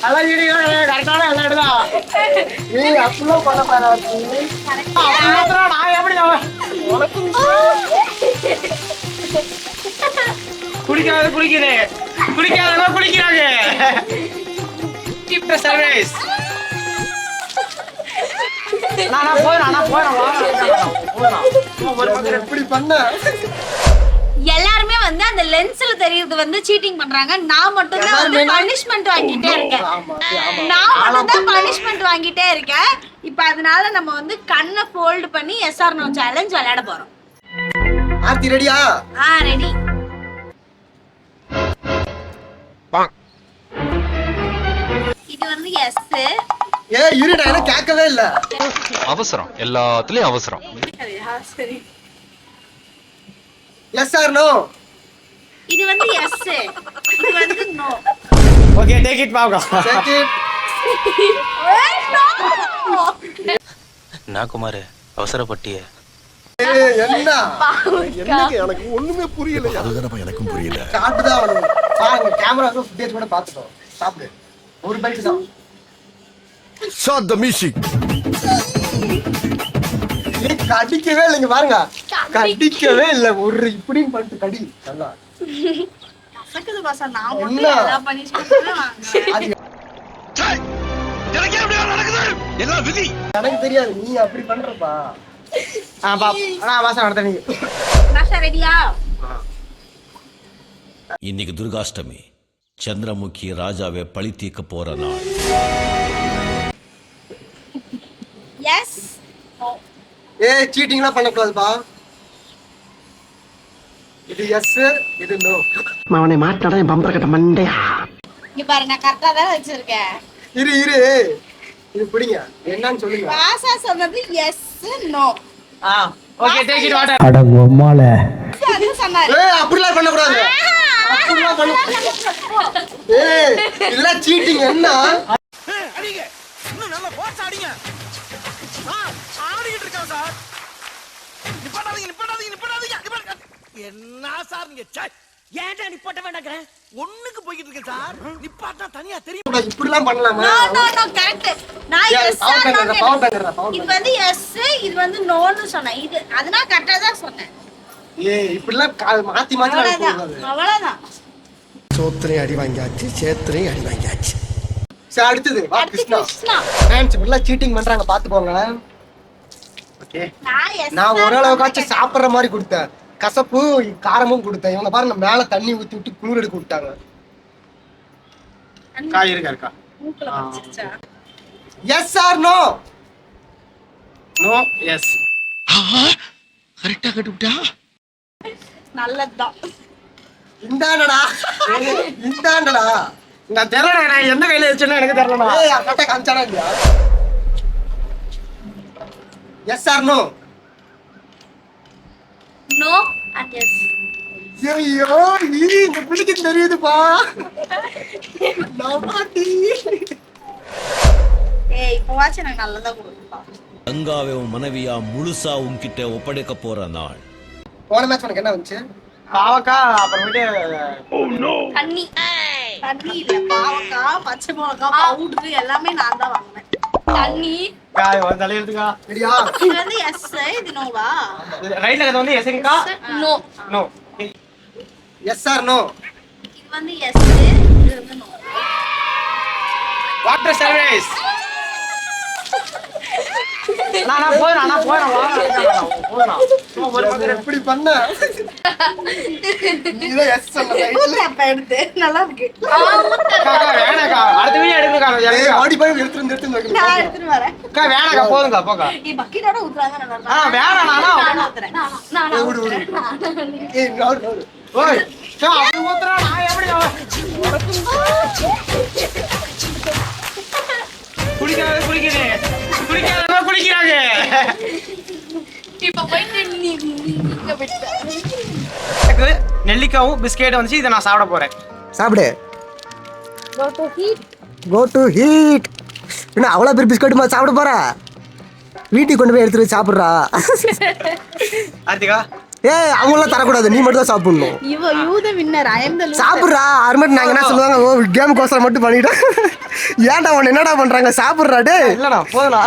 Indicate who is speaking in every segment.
Speaker 1: எல்லாம் வீடியோ கரெக்டான எல்லாம் எடுதான். நீ அப்படிலாம் பண்ண பாரு. நான் எப்படி குடிக்காத குடிக்கிறேன், குடிக்காதவங்க குடிக்கிறாங்க. Keep the service. நான் போறேன். எப்படி பண்ண?
Speaker 2: எல்லாருமே வந்து அந்த லென்ஸ்ல தெரியறது வந்து சீட்டிங் பண்றாங்க. நான் மட்டும் தான் வந்து பனிஷ்மென்ட் வாங்கிட்டே இருக்கேன். நான் மட்டும் தான் பனிஷ்மென்ட் வாங்கிட்டே இருக்கேன். இப்போ அதனால நம்ம வந்து கண்ணை ஃபோல்ட் பண்ணி எஸ் ஆர் நோ சேலஞ்ச் விளையாட போறோம்.
Speaker 1: ஆர்த்தி ரெடியா?
Speaker 2: ரெடி. இது வந்து எஸ்.
Speaker 1: இருடா, எனக்கு கேட்கவே இல்ல.
Speaker 3: அவசரம், எல்லாத்துலயும் அவசரம்.
Speaker 2: சரி.
Speaker 1: Yes or no?
Speaker 2: இது வந்து எஸ், இது வந்து நோ.
Speaker 1: ஓகே, டேக் இட் பாவுகா. Take it.
Speaker 4: நான் குமார் அவசரப்பட்டியே.
Speaker 1: என்ன எனக்கு ஒண்ணுமே புரியல.
Speaker 5: அதுதானப்பா எனக்கும் புரியல.
Speaker 1: சாப்பிட்டுதான் ஆகணும். பாருங்க, கேமராக்கு ஃபுட்டேஜ் கூட பார்த்துட்டோம். சாப்பிடு, ஒரு பைட் தான்.
Speaker 5: Shut the music.
Speaker 1: கடிக்கவே இல்லைங்க, பாருங்க, கடிக்கவே இல்ல. ஒரு இப்படின்னு பண்ணிட்டு கடி நல்லா.
Speaker 2: சக்கது பாசா, நான் மட்டும் எல்லா பனிஷ்மென்ட்டும் வாங்குறேன்.
Speaker 5: எல்லாம் விதி.
Speaker 1: எனக்கு தெரியாது நீ அப்படி பண்றப்பா. பாசா நடத்த. நீங்க
Speaker 2: பாசா ரெடியா?
Speaker 5: இன்னைக்கு துர்காஷ்டமி. சந்திரமுகி ராஜாவை பழி தீர்க்க போற நாள்.
Speaker 2: எஸ்.
Speaker 1: சீட்டிங்லாம் பண்ணக்கூடாதுப்பா. இது எஸ், இது நோ. அவனை மாட்டாடா என் பம்பர கட்ட மண்டையா.
Speaker 2: இங்க பாரு, நான் கரெக்டா தான் வச்சிருக்கேன்.
Speaker 1: இரு இது பிடிங்க, என்னன்னு சொல்லுங்க.
Speaker 2: பாசா சொன்னது yes no.
Speaker 1: Okay, take it water.
Speaker 6: அட கோமால.
Speaker 2: அது சொன்னாரு.
Speaker 1: அப்படிலாம் பண்ண கூடாது. அப்படிலாம் பண்ண. இல்ல சீட்டிங் என்ன?
Speaker 7: அடிங்க, இன்னும் நல்லா போச்சு அடிங்க. ஆடிட்டு இருக்கா சார். நிப்பாட்டாதீங்க. என்ன சார் நீங்க? ஏன்டா நிப்பாட்ட வேண்டாங்கறேன்? ஒண்ணுக்கு போயிட்டு இருக்கேன் சார். நிப்பாட்டா தனியா தெரியும்.
Speaker 1: இப்படிலாம் பண்ணலாமா?
Speaker 2: No correct. நான் எஸ் இது வந்து எஸ், இது வந்து நோன்னு சொன்னேன். இது அதனா கரெக்ட்டா தான் சொன்னேன்.
Speaker 1: இப்படிலாம் மாத்தி
Speaker 2: அவ்வளவுதான்.
Speaker 1: சோத்திரையும் அடி வாங்கியாச்சு, சேத்திரையும் அடி வாங்கியாச்சு. சரி, அடுத்தது வா கிருஷ்ணா. இப்படிலாம் சீட்டிங் பண்றாங்க, பாத்துக்கோங்க. ஓகே, நான் ஓரளவுக்காச்சும் சாப்பிட்ற மாதிரி கொடுத்தேன். கசப்பு காரமும் கொடுத்தேன். இவங்க பாருங்க, மேல தண்ணி ஊத்தி விட்டு குளிர் எடுக்க விட்டாங்க. காய் இருக்கா? Yes or no? No, yes. கரெக்டா கட்டுட்டா.
Speaker 2: நல்லதுதான்.
Speaker 1: இந்தாண்டா. நான் தெரியல, நான் எந்த கையில வச்சேன்னு எனக்கு தெரியலடா. கரெக்டா காமிச்சானா இல்லையா? Yes or no?
Speaker 2: No and yes.
Speaker 1: ஐயோ, இந்த பிள்ளைக்கு தெரியுதுப்பா. நமாட்டி.
Speaker 2: இப்போ வாட்ச் எனக்கு நல்லதா கொடுப்பா.
Speaker 5: கங்காவை உன் மனைவியா முழுசா உன்கிட்ட ஒப்படைக்க போற நாள்.
Speaker 1: போன மேட்ச் உனக்கு என்ன வந்துச்சு? பாவக்கா, அப்புறமேட்டு
Speaker 2: தண்ணி இல்ல, பாவக்கா, பச்சை மிளகா பவுடர் எல்லாமே நான் தான் வாங்கினேன். தண்ணி
Speaker 1: காய் ஒரு தலையிடுதுக்கா. சரியா?
Speaker 2: இது வந்து எஸ், இது நோவா?
Speaker 1: ரைட்ல இருக்கிறது வந்து எஸ்ங்கா? நோ. Yes or no?
Speaker 2: இது வந்து எஸ், இது வந்து நோ.
Speaker 1: Water service. நான் போறேன். எப்படி பண்ண? நீதான் எஸ் சொன்ன.
Speaker 2: எடுத்து நல்லா இருக்கு.
Speaker 1: வேணாக்கா, அடுத்த வீடியோ எடுக்கணும்க்கா. ஓடி போய் எடுத்து
Speaker 2: நான் எடுத்துட்டு வரேன்.
Speaker 1: வேணாக்கா, போதுங்க போக்கா.
Speaker 2: பக்கெட்டோட ஊத்துறாங்க நல்லா இருக்கு.
Speaker 1: வேணாம்,
Speaker 2: நான் ஊத்துறேன். நான் ஊத்துறேன்.
Speaker 1: ஓய், அப்படி ஊத்துறா, நான் எப்படி குடிக்கிறாங்க.
Speaker 2: இப்ப போயிட்டு நீங்க விட்டு
Speaker 1: நெல்லிக்காவும் பிஸ்கெட் வந்துச்சு. இதை நான் சாப்பிட போறேன். சாப்பிடு.
Speaker 8: Go to heat. என்ன அவ்வளோ பெரிய பிஸ்கட் சாப்பிட போற? வீட்டுக்கு கொண்டு போய் எடுத்துட்டு சாப்பிட்றா.
Speaker 1: ஆர்த்திகா,
Speaker 8: அவங்களாம் தரக்கூடாது, நீ மட்டும் தான் சாப்பிடணும்.
Speaker 2: you the winner, I am the loser.
Speaker 8: சாப்பிட்றா அருமட்டு நாங்கள் என்ன சொல்லுவாங்க, ஓ கேமுக்கோசரம் மட்டும் பண்ணிட்டோம். ஏன்டா உன்னை என்னடா பண்றாங்க, சாப்பிட்றா டே.
Speaker 1: இல்லடா போதும்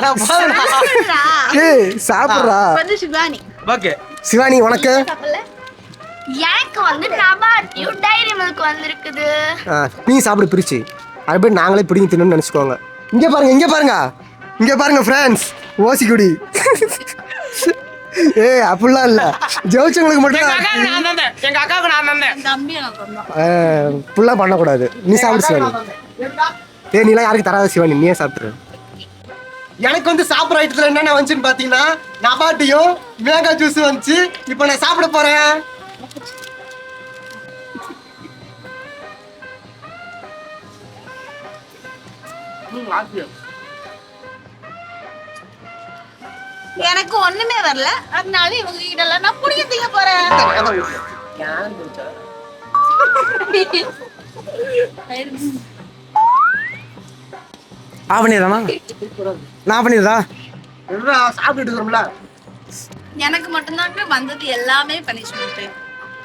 Speaker 8: ஏய் சாப்பிட்றா.
Speaker 2: வந்து சிவானி.
Speaker 1: ஓகே
Speaker 8: சிவானி உனக்கு
Speaker 2: எனக்கு வந்து நபாட்டியும் டைரி மில்க் வந்திருக்குது.
Speaker 8: நீ சாப்பிடு பிரிச்சு, அது நாங்களே பிடிங்கி தின்னு நினச்சிக்கோங்க. இங்கே பாருங்க ஃப்ரெண்ட்ஸ், ஓசிக்குடி. அப்படிலாம் இல்லை, ஜெயிச்சவங்களுக்கு மட்டும்
Speaker 1: எங்க அக்காவுக்கு நான் தந்தேன்.
Speaker 2: தம்பி எனக்கு வந்தான்.
Speaker 8: ஃபுல்லாக பண்ணக்கூடாது. நீ சாப்பிடு சிவானி. நீலாம் யாருக்கு தராத சிவானி, நீயே சாப்பிட்ரு.
Speaker 1: எனக்கு வந்து சாப்பிட்ற ஐட்டத்துல என்னென்ன வந்துச்சுன்னு பாத்தீங்கன்னா நபாட்டியும் மேங்கா ஜூஸ் வந்துச்சு. இப்போ நான் சாப்பிட போறேன்.
Speaker 2: எனக்கு ஒண்ணுமே வரல, அதனால இவங்க கிட்ட எல்லாம் நான் புடிங்க திங்க போறேன்.
Speaker 8: பண்ணிடுறானா, நான் பண்ணிடுறா.
Speaker 1: சாப்பிட்டுட்டு இருக்கோம்ல.
Speaker 2: எனக்கு மட்டும்தான் வந்தது எல்லாமே பனிஷ்மெண்ட்,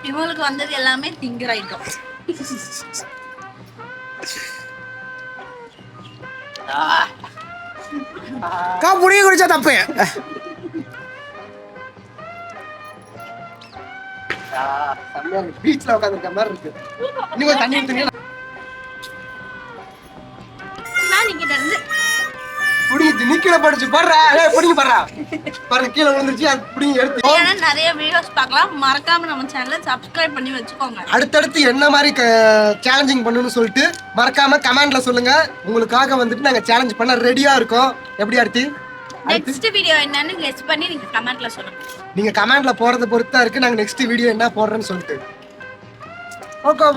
Speaker 2: இவங்களுக்கு வந்தது எல்லாமே திங்கர் ஐட்டம்.
Speaker 8: புடிங்க குடிச்சா தப்பு.
Speaker 1: பீச்ல உட்காந்துருக்க மாதிரி இருக்கு. நீங்க தண்ணி எடுத்துங்க.
Speaker 2: நான் இங்கிட்ட இருந்து
Speaker 1: புடிங்க நீ கீழே படிச்சு படுறா. புடிங்க படுறா பாருங்க, கீழே விழுந்துருச்சு. அது புடிங்க எடுத்து
Speaker 2: ஏன்னா நிறைய வீடியோஸ் பார்க்கலாம், மறக்காம நம்ம சேனலை சப்ஸ்கிரைப் பண்ணி வச்சுக்கோங்க.
Speaker 1: அடுத்தடுத்து என்ன மாதிரி சேலஞ்சிங் பண்ணணும்னு சொல்லிட்டு மறக்காம கமெண்ட்ல சொல்லுங்க. உங்களுக்காக வந்துட்டு நாங்க சேலஞ்ச் பண்ண ரெடியா இருக்கோம். எப்படி அடுத்து
Speaker 2: நெக்ஸ்ட் வீடியோ என்னன்னு கெஸ் பண்ணி நீங்க கமெண்ட்ல சொல்லுங்க.
Speaker 1: நீங்க கமெண்ட்ல போறத பொறுத்தா இருக்கு நாங்க நெக்ஸ்ட் வீடியோ என்ன போடுறோம்னு சொல்லிட்டு. Okay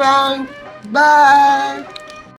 Speaker 1: bye.